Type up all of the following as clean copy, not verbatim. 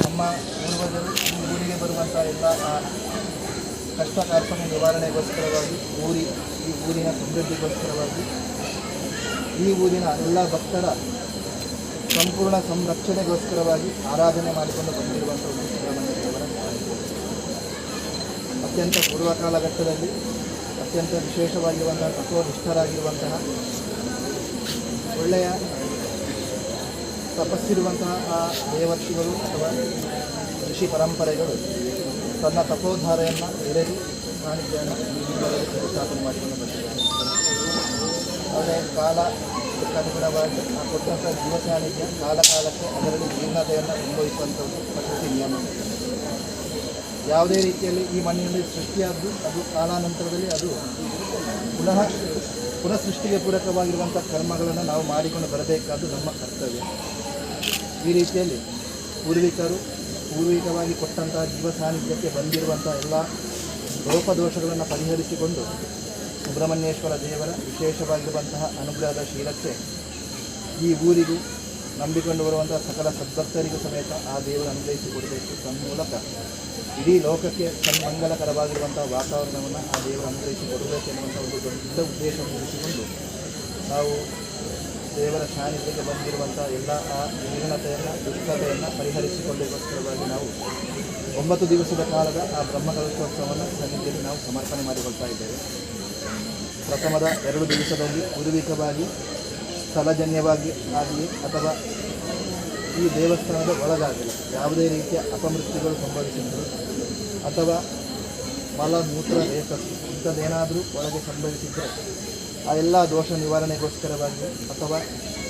ನಮ್ಮ ಪೂರ್ವಜರು ಈ ಊರಿಗೆ ಬರುವಂಥ ಎಲ್ಲ ಕಷ್ಟ ಕಾರ್ಪಣ್ಯ ನಿವಾರಣೆಗೋಸ್ಕರವಾಗಿ ಈ ಊರಿನ ಸಮೃದ್ಧಿಗೋಸ್ಕರವಾಗಿ ಈ ಊರಿನ ಎಲ್ಲ ಭಕ್ತರ ಸಂಪೂರ್ಣ ಸಂರಕ್ಷಣೆಗೋಸ್ಕರವಾಗಿ ಆರಾಧನೆ ಮಾಡಿಕೊಂಡು ಬಂದಿರುವಂಥ ಒಂದು ಸುಬ್ರಹ್ಮಣ್ಯ ದೇವರ ಅತ್ಯಂತ ಪೂರ್ವ ಕಾಲಘಟ್ಟದಲ್ಲಿ ಅತ್ಯಂತ ವಿಶೇಷವಾಗಿರುವಂತಹ ತತ್ವನಿಷ್ಠರಾಗಿರುವಂತಹ ಒಳ್ಳೆಯ ತಪಸ್ಸಿರುವಂತಹ ಆ ದೇವರ್ಷಿಗಳು ಅಥವಾ ಋಷಿ ಪರಂಪರೆಗಳು ತನ್ನ ತಪೋಧಾರೆಯನ್ನು ಎರೆದು ವಾಣಿಜ್ಯವನ್ನು ಸ್ಥಾಪನೆ ಮಾಡಿಕೊಂಡು ಬಂದಿದ್ದಾರೆ. ಆದರೆ ಕಾಲಕ್ಕನುಗುಣವಾಗಿ ಆ ಕೊಟ್ಟಂಥ ಜೀವ ಸಾನ್ನಿಧ್ಯ ಕಾಲಕ್ಕೆ ಅದರಲ್ಲಿ ಜೀರ್ಣತೆಯನ್ನು ಅನುಭವಿಸುವಂಥದ್ದು ಪ್ರಕೃತಿ ನಿಯಮ. ಯಾವುದೇ ರೀತಿಯಲ್ಲಿ ಈ ಮಣ್ಣಿನಲ್ಲಿ ಸೃಷ್ಟಿಯಾದ್ದು ಅದು ಕಾಲಾನಂತರದಲ್ಲಿ ಅದು ಪುನಃ ಸೃಷ್ಟಿಗೆ ಪೂರಕವಾಗಿರುವಂಥ ಕರ್ಮಗಳನ್ನು ನಾವು ಮಾಡಿಕೊಂಡು ಬರಬೇಕಾದ್ದು ನಮ್ಮ ಕರ್ತವ್ಯ. ಈ ರೀತಿಯಲ್ಲಿ ಪೂರ್ವಿಕವಾಗಿ ಕೊಟ್ಟಂಥ ಜೀವ ಸಾನ್ನಿಧ್ಯಕ್ಕೆ ಬಂದಿರುವಂಥ ಎಲ್ಲ ಲೋಪದೋಷಗಳನ್ನು ಪರಿಹರಿಸಿಕೊಂಡು ಸುಬ್ರಹ್ಮಣ್ಯೇಶ್ವರ ದೇವರ ವಿಶೇಷವಾಗಿರುವಂತಹ ಅನುಗ್ರಹದ ಶೀಲಕ್ಕೆ ಈ ಊರಿಗೂ ನಂಬಿಕೊಂಡು ಬರುವಂಥ ಸಕಲ ಸದ್ಭಕ್ತರಿಗೂ ಸಮೇತ ಆ ದೇವರು ಅನುಗ್ರಹಿಸಿಕೊಡಬೇಕು. ತನ್ಮೂಲಕ ಇಡೀ ಲೋಕಕ್ಕೆ ಸನ್ಮಂಗಲಕರವಾಗಿರುವಂಥ ವಾತಾವರಣವನ್ನು ಆ ದೇವರು ಅನುಗ್ರಹಿಸಿಕೊಡಬೇಕು ಎನ್ನುವಂಥ ಒಂದು ದೊಡ್ಡ ಉದ್ದೇಶವನ್ನು ಇರಿಸಿಕೊಂಡು ನಾವು ದೇವರ ಸಾನ್ನಿಧ್ಯಕ್ಕೆ ಬಂದಿರುವಂಥ ಎಲ್ಲ ಆ ನ್ಯೂನತೆಯನ್ನು ದುಷ್ಟತೆಯನ್ನು ಪರಿಹರಿಸಿಕೊಳ್ಳುವುದಕ್ಕೋಸ್ಕರವಾಗಿ ನಾವು 9 ದಿವಸದ ಕಾಲದ ಆ ಬ್ರಹ್ಮಕಲಶೋತ್ಸವವನ್ನು ಸನ್ನಿಧಿಯಲ್ಲಿ ನಾವು ಸಮರ್ಪಣೆ ಮಾಡಿಕೊಳ್ತಾ ಇದ್ದೇವೆ. ಪ್ರಥಮದ 2 ದಿವಸದಲ್ಲಿ ಪೂರ್ವಿಕವಾಗಿ ಸ್ಥಳಜನ್ಯವಾಗಿ ಆಗಲಿ ಅಥವಾ ಈ ದೇವಸ್ಥಾನದ ಒಳಗಾಗಲಿ ಯಾವುದೇ ರೀತಿಯ ಅಪಮೃತ್ಯುಗಳು ಸಂಭವಿಸಿದ್ರು ಅಥವಾ ಮಲ ಮೂತ್ರ ರೇತಸ್ಸು ಇಂಥದ್ದೇನಾದರೂ ಒಳಗೆ ಸಂಭವಿಸಿದ್ದರೆ ಆ ಎಲ್ಲ ದೋಷ ನಿವಾರಣೆಗೋಸ್ಕರವಾಗಿ ಅಥವಾ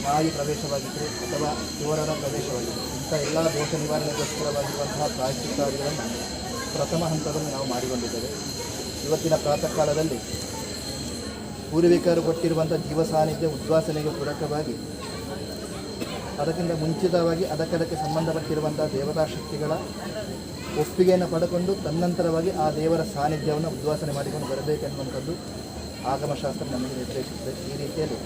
ನಾಯಿ ಪ್ರವೇಶವಾಗಿದ್ದರೆ ಅಥವಾ ಚೋರರ ಪ್ರವೇಶವಾಗಿದ್ದರೆ ಇಂಥ ಎಲ್ಲ ದೋಷ ನಿವಾರಣೆಗೋಸ್ಕರವಾಗಿರುವಂತಹ ಪ್ರಾಯಶ್ಚಿತ್ತಾದಿಗಳನ್ನು ಪ್ರಥಮ ಹಂತದಲ್ಲಿ ನಾವು ಮಾಡಿಕೊಂಡಿದ್ದೇವೆ. ಇವತ್ತಿನ ಪ್ರಾತಃ ಕಾಲದಲ್ಲಿ ಪೂರ್ವಿಕರು ಕೊಟ್ಟಿರುವಂಥ ಜೀವ ಸಾನ್ನಿಧ್ಯ ಉದ್ವಾಸನೆಗೆ ಪೂರಕವಾಗಿ ಅದಕ್ಕಿಂತ ಮುಂಚಿತವಾಗಿ ಅದಕ್ಕೆ ಸಂಬಂಧಪಟ್ಟಿರುವಂಥ ದೇವತಾ ಶಕ್ತಿಗಳ ಒಪ್ಪಿಗೆಯನ್ನು ಪಡೆದುಕೊಂಡು ತನ್ನಂತರವಾಗಿ ಆ ದೇವರ ಸಾನ್ನಿಧ್ಯವನ್ನು ಉದ್ವಾಸನೆ ಮಾಡಿಕೊಂಡು ಬರಬೇಕೆನ್ನುವಂಥದ್ದು ಆಗಮಶಾಸ್ತ್ರ ನಮಗೆ ನಿರ್ದೇಶಿಸುತ್ತದೆ. ಈ ರೀತಿಯಲ್ಲಿ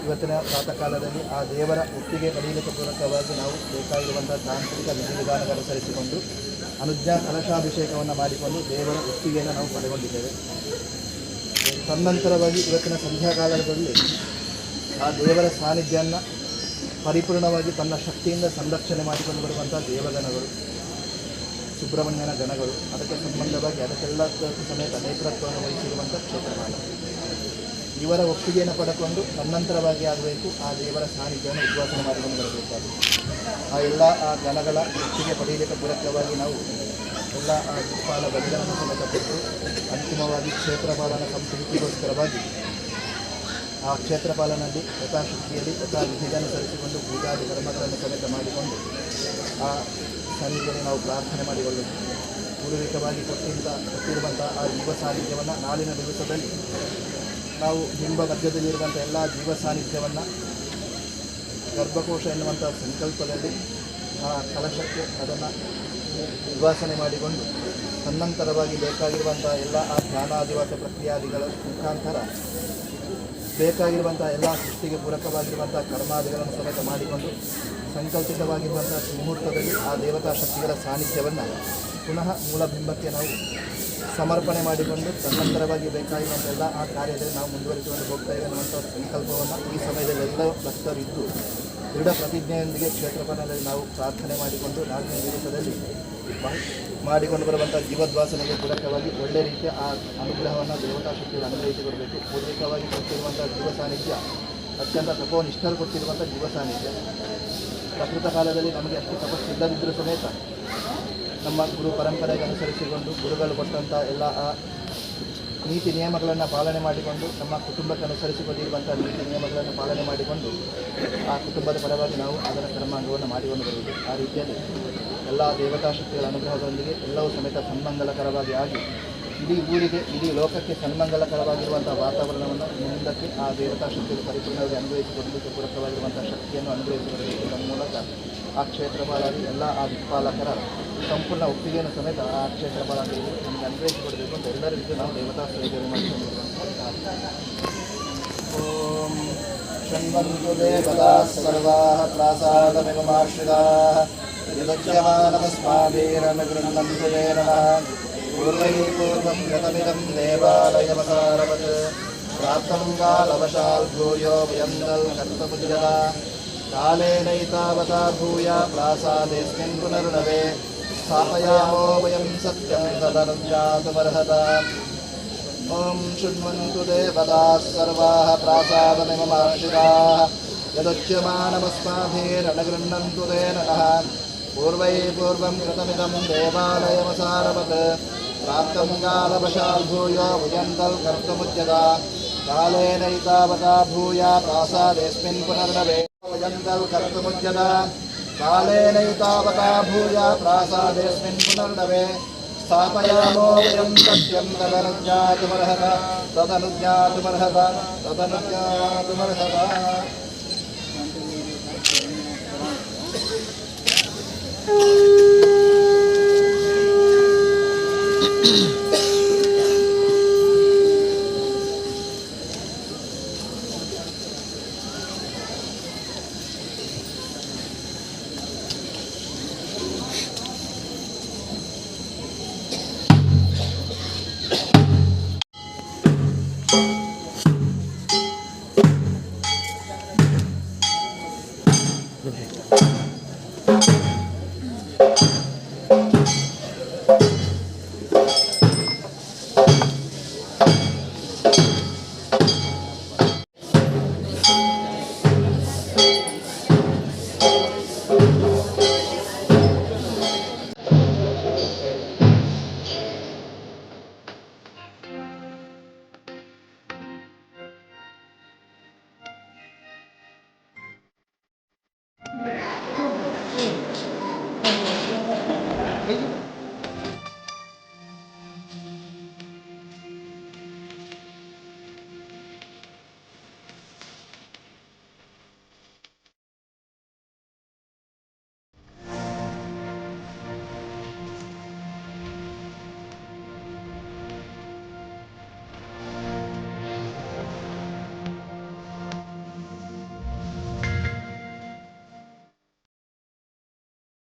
ಇವತ್ತಿನ ಪ್ರಾತಃ ಕಾಲದಲ್ಲಿ ಆ ದೇವರ ಒಪ್ಪಿಗೆ ಪಡೆಯಲಿಕ್ಕೆ ಪೂರಕವಾಗಿ ನಾವು ಬೇಕಾಗಿರುವಂಥ ತಾಂತ್ರಿಕ ವಿಧಿವಿಧಾನಗಳು ಅನುಸರಿಸಿಕೊಂಡು ಅನುಜ್ಞಾ ಕಲಶಾಭಿಷೇಕವನ್ನು ಮಾಡಿಕೊಂಡು ದೇವರ ಒಪ್ಪಿಗೆಯನ್ನು ನಾವು ಪಡೆದುಕೊಂಡಿದ್ದೇವೆ. ತದನಂತರವಾಗಿ ಇವತ್ತಿನ ಸಂಧ್ಯಾಕಾಲದಲ್ಲಿ ಆ ದೇವರ ಸಾನ್ನಿಧ್ಯವನ್ನು ಪರಿಪೂರ್ಣವಾಗಿ ತನ್ನ ಶಕ್ತಿಯಿಂದ ಸಂರಕ್ಷಣೆ ಮಾಡಿಕೊಂಡು ಬರುವಂಥ ದೇವಗಣಗಳು, ಸುಬ್ರಹ್ಮಣ್ಯನ ಗಣಗಳು, ಅದಕ್ಕೆ ಸಂಬಂಧವಾಗಿ ಅದಕ್ಕೆಲ್ಲ ಸಮೇತ ನೇತೃತ್ವವನ್ನು ವಹಿಸಿರುವಂಥ ಕ್ಷೇತ್ರಪಾಲ ಇವರ ಒಪ್ಪಿಗೆಯನ್ನು ಪಡೆದುಕೊಂಡು ತನ್ನಂತರವಾಗಿ ಆಗಬೇಕು ಆ ದೇವರ ಸಾನ್ನಿಧ್ಯವನ್ನು ಉದ್ವಾಸನೆ ಮಾಡಿಕೊಂಡು ಬರಬೇಕಾಗಿದೆ. ಆ ಎಲ್ಲ ಆ ಗಣಗಳ ಒಪ್ಪಿಗೆ ಪಡೆಯಲಿಕ್ಕೆ ಪೂರಕವಾಗಿ ನಾವು ಎಲ್ಲ ಆ ದಿಕ್ಪಾಲ ಬಲಿಗಳನ್ನು ಸಮೇತ ಕೊಟ್ಟು ಅಂತಿಮವಾಗಿ ಕ್ಷೇತ್ರಪಾಲನ ಸಂಸ್ಕೃತಿಗೋಸ್ಕರವಾಗಿ ಆ ಕ್ಷೇತ್ರಪಾಲನಲ್ಲಿ ಯಥಾಶಕ್ತಿಯಲ್ಲಿ ಯಥಾ ವಿಧಿಗನುಸರಿಸಿಕೊಂಡು ಪೂಜಾದಿ ಕರ್ಮಗಳನ್ನು ಸಮೇತ ಮಾಡಿಕೊಂಡು ಆ ಸನ್ನಿಧಿಯಲ್ಲಿ ನಾವು ಪ್ರಾರ್ಥನೆ ಮಾಡಿಕೊಳ್ಳುತ್ತೇವೆ. ಪೂರ್ವಿಕವಾಗಿ ಕೊಟ್ಟಿರುವಂಥ ಆ ಜೀವ ಸಾನ್ನಿಧ್ಯವನ್ನು ನಾಳಿನ ದಿವಸದಲ್ಲಿ ನಾವು ಬಿಂಬ ಮಧ್ಯದಲ್ಲಿರುವಂಥ ಎಲ್ಲ ಜೀವ ಸಾನ್ನಿಧ್ಯವನ್ನು ಗರ್ಭಕೋಶ ಎನ್ನುವಂಥ ಸಂಕಲ್ಪದಲ್ಲಿ ಆ ಕಲಶಕ್ಕೆ ಅದನ್ನು ಉದ್ವಾಸನೆ ಮಾಡಿಕೊಂಡು ತನ್ನಂತರವಾಗಿ ಬೇಕಾಗಿರುವಂಥ ಎಲ್ಲ ಆ ಧ್ಯಾನಾದಿವಾಸ ಪ್ರಕ್ರಿಯಾದಿಗಳ ಮುಖಾಂತರ ಬೇಕಾಗಿರುವಂಥ ಎಲ್ಲ ಸೃಷ್ಟಿಗೆ ಪೂರಕವಾಗಿರುವಂಥ ಕರ್ಮಾದಿಗಳನ್ನು ಸಮೇತ ಮಾಡಿಕೊಂಡು ಸಂಕಲ್ಪಿತವಾಗಿರುವಂಥ ಮುಹೂರ್ತದಲ್ಲಿ ಆ ದೇವತಾ ಶಕ್ತಿಗಳ ಸಾನ್ನಿಧ್ಯವನ್ನು ಪುನಃ ಮೂಲಬಿಂಬಕ್ಕೆ ನಾವು ಸಮರ್ಪಣೆ ಮಾಡಿಕೊಂಡು ತನ್ನಂತರವಾಗಿ ಬೇಕಾಗಿರುವಂತೆಲ್ಲ ಆ ಕಾರ್ಯದಲ್ಲಿ ನಾವು ಮುಂದುವರಿಸಿಕೊಂಡು ಹೋಗ್ತಾಯಿವೆ ಅನ್ನುವಂಥ ಸಂಕಲ್ಪವನ್ನು ಈ ಸಮಯದಲ್ಲಿ ಎಲ್ಲ ಭಕ್ತರಿದ್ದು ದೃಢ ಪ್ರತಿಜ್ಞೆಯೊಂದಿಗೆ ಕ್ಷೇತ್ರಪಾಲನಲ್ಲಿ ನಾವು ಪ್ರಾರ್ಥನೆ ಮಾಡಿಕೊಂಡು ನಾಲ್ಕನೇ ದಿವಸದಲ್ಲಿ ಮಾಡಿಕೊಂಡು ಬರುವಂಥ ಜೀವದ್ವಾಸನೆಗೆ ಪೂರಕವಾಗಿ ಒಳ್ಳೆಯ ರೀತಿಯ ಆ ಅನುಗ್ರಹವನ್ನು ದೇವತಾ ಶಕ್ತಿಗಳು ಅನುಗ್ರಹಿಸಿಕೊಡಬೇಕು. ಪೂರ್ವಿಕವಾಗಿ ಕೊಟ್ಟಿರುವಂಥ ಜೀವ ಸಾನ್ನಿಧ್ಯ ಅತ್ಯಂತ ತಪೋನಿಷ್ಠರು ಕೊಟ್ಟಿರುವಂಥ ಜೀವ ಸಾನ್ನಿಧ್ಯ. ಪ್ರಕೃತ ಕಾಲದಲ್ಲಿ ನಮಗೆ ಅಷ್ಟು ತಪಸ್ಸಿಲ್ಲದಿದ್ದರೂ ಸಮೇತ ನಮ್ಮ ಗುರು ಪರಂಪರೆಗೆ ಅನುಸರಿಸಿಕೊಂಡು ಗುರುಗಳು ಕೊಟ್ಟಂಥ ಎಲ್ಲ ಆ ನೀತಿ ನಿಯಮಗಳನ್ನು ಪಾಲನೆ ಮಾಡಿಕೊಂಡು ನಮ್ಮ ಕುಟುಂಬಕ್ಕೆ ಅನುಸರಿಸಿಕೊಂಡಿರುವಂಥ ನೀತಿ ನಿಯಮಗಳನ್ನು ಪಾಲನೆ ಮಾಡಿಕೊಂಡು ಆ ಕುಟುಂಬದ ಪರವಾಗಿ ನಾವು ಅದರ ಕರ್ಮಾಂಗವನ್ನು ಮಾಡಿಕೊಂಡು ಬರುವುದು. ಆ ರೀತಿಯಲ್ಲಿ ಎಲ್ಲ ದೇವತಾ ಶಕ್ತಿಗಳ ಅನುಗ್ರಹದೊಂದಿಗೆ ಎಲ್ಲವೂ ಸಮೇತ ಸನ್ಮಂಗಲಕರವಾಗಿ ಆಗಿ ಇಡೀ ಊರಿಗೆ ಇಡೀ ಲೋಕಕ್ಕೆ ಸನ್ಮಂಗಲಕರವಾಗಿರುವಂಥ ವಾತಾವರಣವನ್ನು ಮುಂದಕ್ಕೆ ಆ ದೇವತಾ ಶಕ್ತಿಗಳು ಪರಿಪೂರ್ಣವಾಗಿ ಅನುಗ್ರಹಿಸಿಕೊಡಲಿಕ್ಕೆ ಪೂರಕವಾಗಿರುವಂಥ ಶಕ್ತಿಯನ್ನು ಅನುಗ್ರಹಿಸಿಕೊಡಬೇಕು. ಮೂಲಕ ಆ ಕ್ಷೇತ್ರಪಾಲಕರು ಎಲ್ಲ ಆ ದಿಕ್ಪಾಲಕರ ಸಂಪೂರ್ಣ ಒಪ್ಪಿಗೆಯನ್ನು ಸಮೇತ ಆ ಕ್ಷೇತ್ರಪಾಲಕರಿಗೆ ನಮಗೆ ಅನುಗ್ರಹಿಸಿಕೊಡಬೇಕು ಅಂತ ಎಲ್ಲರ ರೀತಿ ನಾವು ದೇವತಾ ಸೇವೆಯನ್ನು ಮಾಡಿಕೊಂಡಿದ್ದೇವೆ. ಓಂ ಷಣ್ವಂತು ದೇವತಾ ಸರ್ವಾಃ ಪ್ರಾಸಾದಮಿಮಾಶ್ರಿತಾಃ ಯದಜ್ಯಮಾನಮಸ್ಮಾಭಿರನುಗೃಹ್ಣಂತು ನಮಃ ಪೂರ್ವೈ ಪೂರ್ವಂ ಗತಮಿದಂ ದೇವಾಲಯವಸಾರವತ್ ಪ್ರಾಪ್ತಂ ಕಾಲವಶಾಲ್ ಭೂಯೋ ವಯಂದಲ್ ಕರ್ತಪುಜಃ ಕಾಲೇನೈತಾವತಾ ಭೂಯ ಪ್ರಾಸಾದೇಸ್ಮಿನ್ ಪುನರ್ನವೆ ಸ್ಥಾಪಯಾಮೋ ವಯಂ ಸತ್ಯಂ ತದನುಜ್ಞಾತುಮರ್ಹತಾ. ಓಂ ಶೃಣ್ವಂತು ದೇವತಾಃ ಸರ್ವಾಃ ಪ್ರಾಸಾದಮಿಮಾಶ್ರಿತಾಃ ಯದಚ್ಯಮಾನಮಸ್ಮಾಭಿರನುಗೃಹ್ಣಂತು ತೇ ನಮಃ ಪೂರ್ವೈ ಪೂರ್ವಂ ಕೃತಮಿದಂ ದೇವಾಲಯವಸಾರವತ್ ಪ್ರಾಪ್ತಂ ಕಾಲವಶಾಲ್ ಭೂಯೋ ಭುಜಂತಲ್ ಕರ್ತುಮುಚ್ಯತಾ ಕಾಲೇನೈತಾವತಾ ಭೂಯ ಪ್ರಾಸಾದೇಸ್ಮಿನ್ ಪುನರ್ನವೆ ಭುಜಂತಲ್ ಕರ್ತುಮುಚ್ಯತಾ ಕಾಲೇನೈತಾವತಾ ಭೂಯ ಪ್ರಾಸಾದೇಸ್ಮಿನ್ ಪುನರ್ನವೆ स्थापयामो वयं सत्यं तदनुज्ञातुमर्हता तदनुज्ञातुमर्हता तदनुज्ञातुमर्हता Okay.